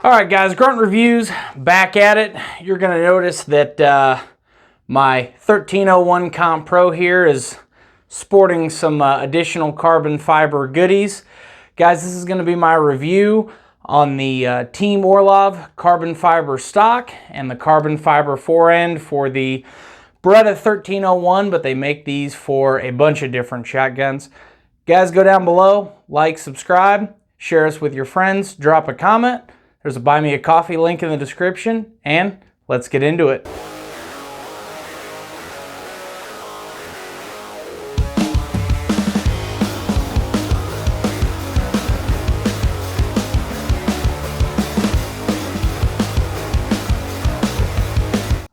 All right, guys, Grunt Reviews, back at it. You're going to notice that my 1301 Comp Pro here is sporting some additional carbon fiber goodies. Guys, this is going to be my review on the Team Orlov carbon fiber stock and the carbon fiber forend for the Beretta 1301, but they make these for a bunch of different shotguns. Guys, go down below, like, subscribe, share us with your friends, drop a comment. There's a Buy Me a Coffee link in the description, and let's get into it.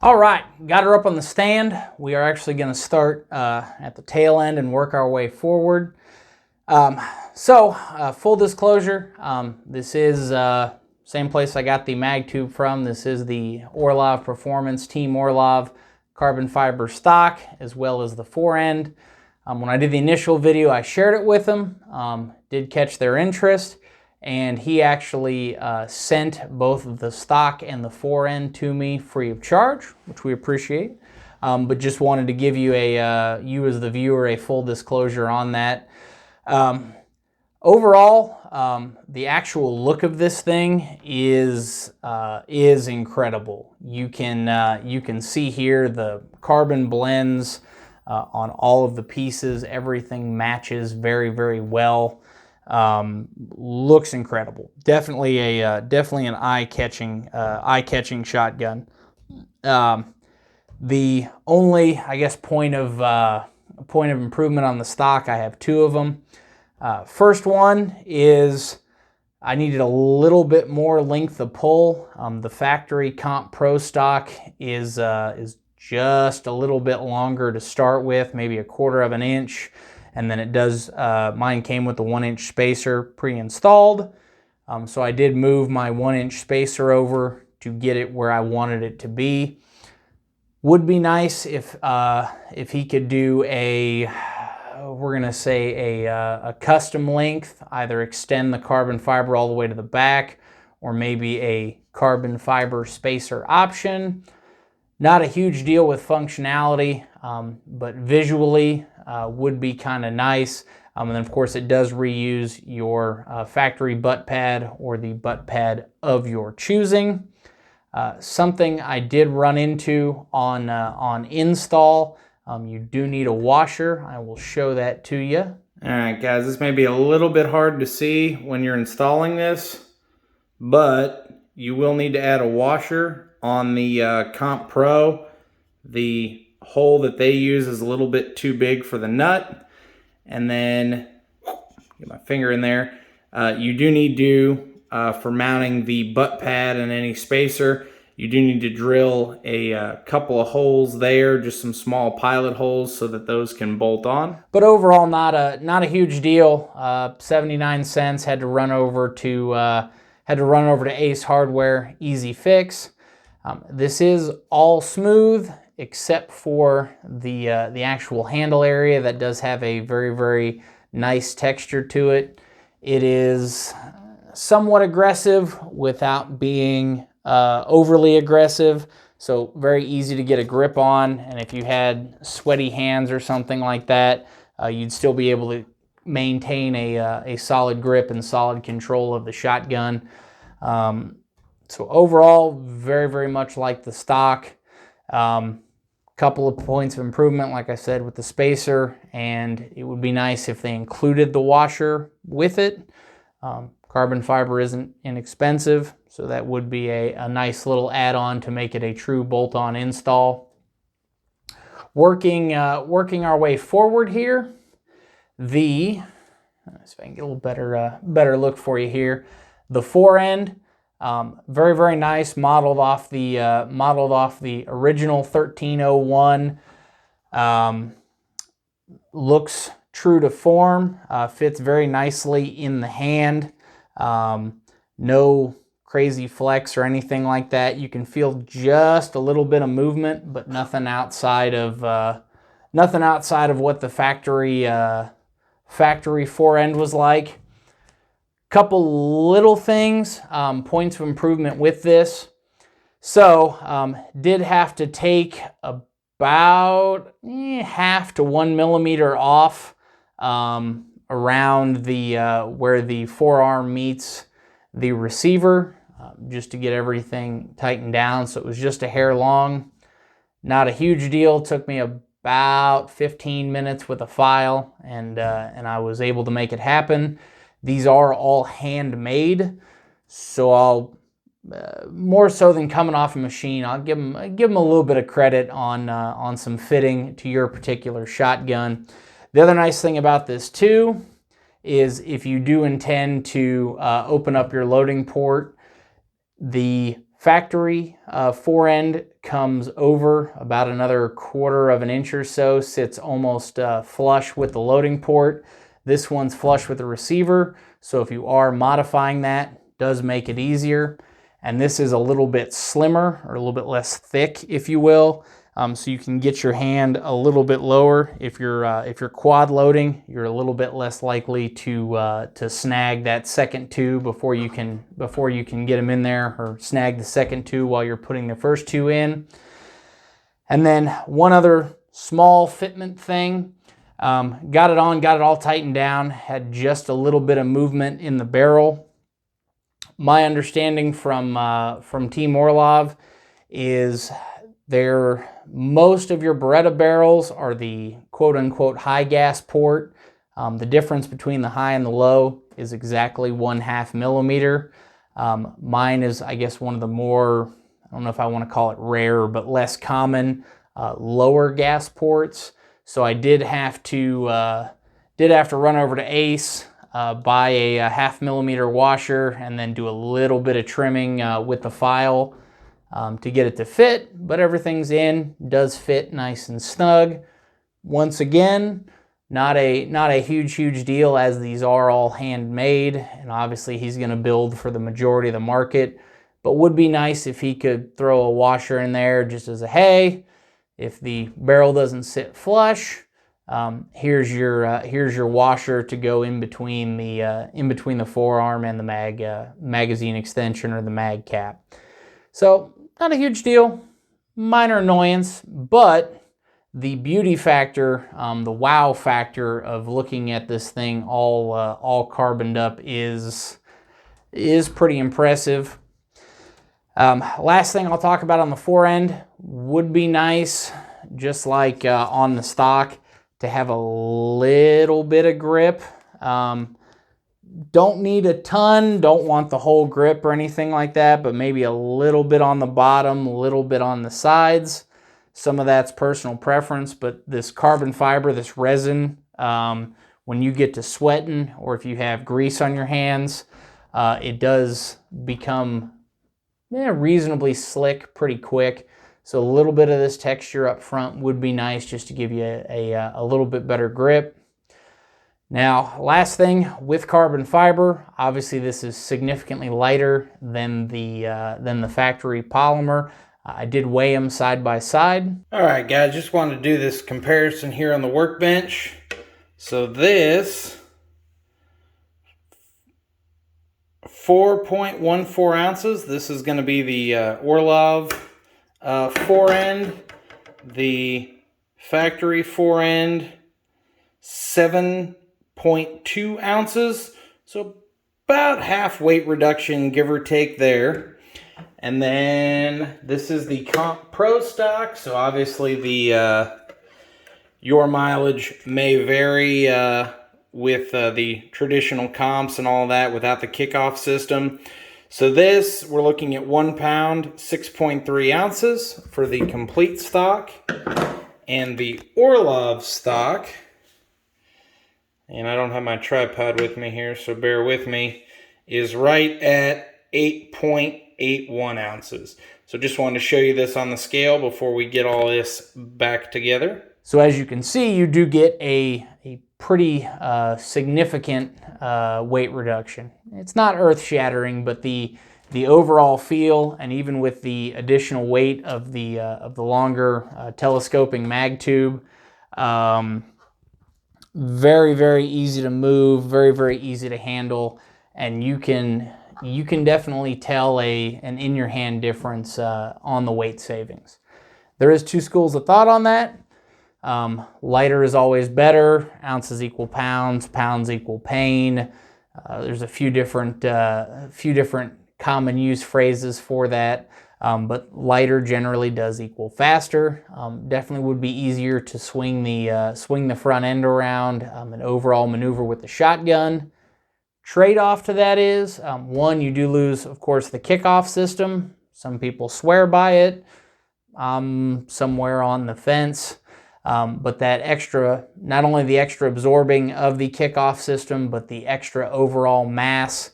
All right, got her up on the stand. We are actually going to start at the tail end and work our way forward. Full disclosure, this is same place I got the mag tube from. This is the Orlov Performance Team Orlov carbon fiber stock, as well as the forend. When I did the initial video, I shared it with him, did catch their interest, and he actually sent both the stock and the forend to me free of charge, which we appreciate. But just wanted to give you you as the viewer, a full disclosure on that. Overall, the actual look of this thing is incredible. You can see here the carbon blends on all of the pieces. Everything matches very, very well. Looks incredible. Definitely an eye-catching shotgun. The only, I guess, point of improvement on the stock, I have two of them. First one is I needed a little bit more length of pull. The factory Comp Pro stock is just a little bit longer to start with, maybe 1/4 of an inch, and then it does. Mine came with the 1-inch spacer pre-installed, so I did move my 1-inch spacer over to get it where I wanted it to be. Would be nice if he could do we're going to say a custom length, either extend the carbon fiber all the way to the back, or maybe a carbon fiber spacer option. Not a huge deal with functionality, but visually would be kind of nice. And then of course it does reuse your factory butt pad or the butt pad of your choosing. Something I did run into on install, you do need a washer. I will show that to you. All right, guys, this may be a little bit hard to see when you're installing this, but you will need to add a washer on the Comp Pro. The hole that they use is a little bit too big for the nut. And then, get my finger in there, you do need to, for mounting the butt pad and any spacer, you do need to drill a couple of holes there, just some small pilot holes so that those can bolt on. But overall, not a huge deal. 79 cents. Had to run over to Ace Hardware, easy fix. This is all smooth except for the actual handle area. That does have a very, very nice texture to it. It is somewhat aggressive without being overly aggressive, so very easy to get a grip on, and if you had sweaty hands or something like that, you'd still be able to maintain a solid grip and solid control of the shotgun. So overall, very, very much like the stock. Couple of points of improvement, like I said, with the spacer, and it would be nice if they included the washer with it. Carbon fiber isn't inexpensive, so that would be a nice little add-on to make it a true bolt-on install. Working our way forward here, let's see if I can get a little better look for you here. The forend, very, very nice, modeled off the original 1301. Looks true to form, fits very nicely in the hand. No crazy flex or anything like that. You can feel just a little bit of movement, but nothing outside of what the factory forend was like. Couple little things, points of improvement with this. So did have to take about half to 1 millimeter off around the where the forearm meets the receiver, just to get everything tightened down. So it was just a hair long. Not a huge deal. Took me about 15 minutes with a file, and I was able to make it happen. These are all handmade, so I'll more so than coming off a machine, I'll give them a little bit of credit on some fitting to your particular shotgun. The other nice thing about this too is if you do intend to open up your loading port, the factory forend comes over about another 1/4 of an inch or so, sits almost flush with the loading port. This one's flush with the receiver, so if you are modifying that, it does make it easier. And this is a little bit slimmer, or a little bit less thick, if you will, so you can get your hand a little bit lower. If you're quad loading, you're a little bit less likely to snag that second two before you can get them in there, or snag the second two while you're putting the first two in. And then one other small fitment thing. Got it all tightened down, had just a little bit of movement in the barrel. My understanding from Team Orlov is most of your Beretta barrels are the quote-unquote high gas port. The difference between the high and the low is exactly 1/2 millimeter. Mine is, I guess, one of the more, I don't know if I want to call it rare, but less common lower gas ports. So I did have to run over to Ace, buy a 1/2 millimeter washer, and then do a little bit of trimming with the file to get it to fit. But everything's in, does fit nice and snug. Once again, not a huge deal, as these are all handmade, and obviously he's going to build for the majority of the market. But would be nice if he could throw a washer in there just as a hey, if the barrel doesn't sit flush, here's your washer to go in between the forearm and the magazine extension, or the mag cap. So not a huge deal, minor annoyance, but the beauty factor, the wow factor of looking at this thing all carboned up is pretty impressive. Last thing I'll talk about on the forend, would be nice, just like on the stock, to have a little bit of grip. Don't need a ton, don't want the whole grip or anything like that, but maybe a little bit on the bottom, a little bit on the sides. Some of that's personal preference, but this carbon fiber, this resin, when you get to sweating, or if you have grease on your hands, it does become reasonably slick pretty quick. So a little bit of this texture up front would be nice, just to give you a little bit better grip. Now, last thing with carbon fiber, obviously this is significantly lighter than the factory polymer. I did weigh them side by side. All right, guys, just wanted to do this comparison here on the workbench. So this 4.14 ounces. This is going to be the Orlov forend. The factory forend, 7.2 ounces. So about half weight reduction, give or take there. And then this is the Comp Pro stock. So obviously the your mileage may vary with the traditional comps and all that without the kickoff system. So this, we're looking at 1 pound, 6.3 ounces for the complete stock. And the Orlov stock, and I don't have my tripod with me here, so bear with me, is right at 8.81 ounces. So just wanted to show you this on the scale before we get all this back together. So as you can see, you do get a pretty significant weight reduction. It's not earth-shattering, but the overall feel, and even with the additional weight of the longer telescoping mag tube, very easy to move, very easy to handle, and you can definitely tell an in your hand difference on the weight savings. There is two schools of thought on that. Lighter is always better. Ounces equal pounds, pounds equal pain. There's a few different common use phrases for that, but lighter generally does equal faster. Definitely would be easier to swing the front end around and overall maneuver with the shotgun. Trade-off to that is, one, you do lose, of course, the kickoff system. Some people swear by it. Somewhere on the fence. But that extra, not only the extra absorbing of the kickoff system, but the extra overall mass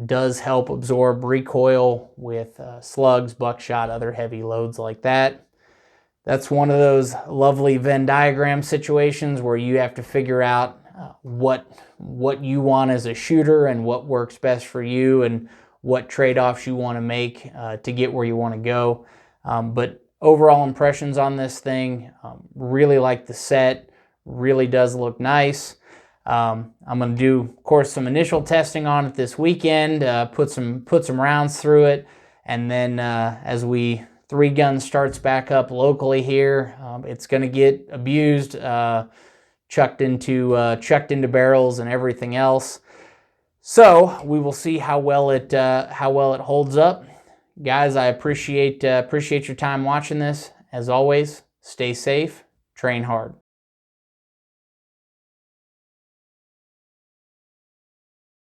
does help absorb recoil with slugs, buckshot, other heavy loads like that. That's one of those lovely Venn diagram situations where you have to figure out what you want as a shooter and what works best for you and what trade-offs you want to make to get where you want to go. But overall impressions on this thing, really like the set, really does look nice. I'm going to do, of course, some initial testing on it this weekend, put some rounds through it, and then as Three Gun starts back up locally here, it's going to get abused, chucked into barrels and everything else. So we will see how well it holds up. Guys, I appreciate your time watching this. As always, stay safe, train hard.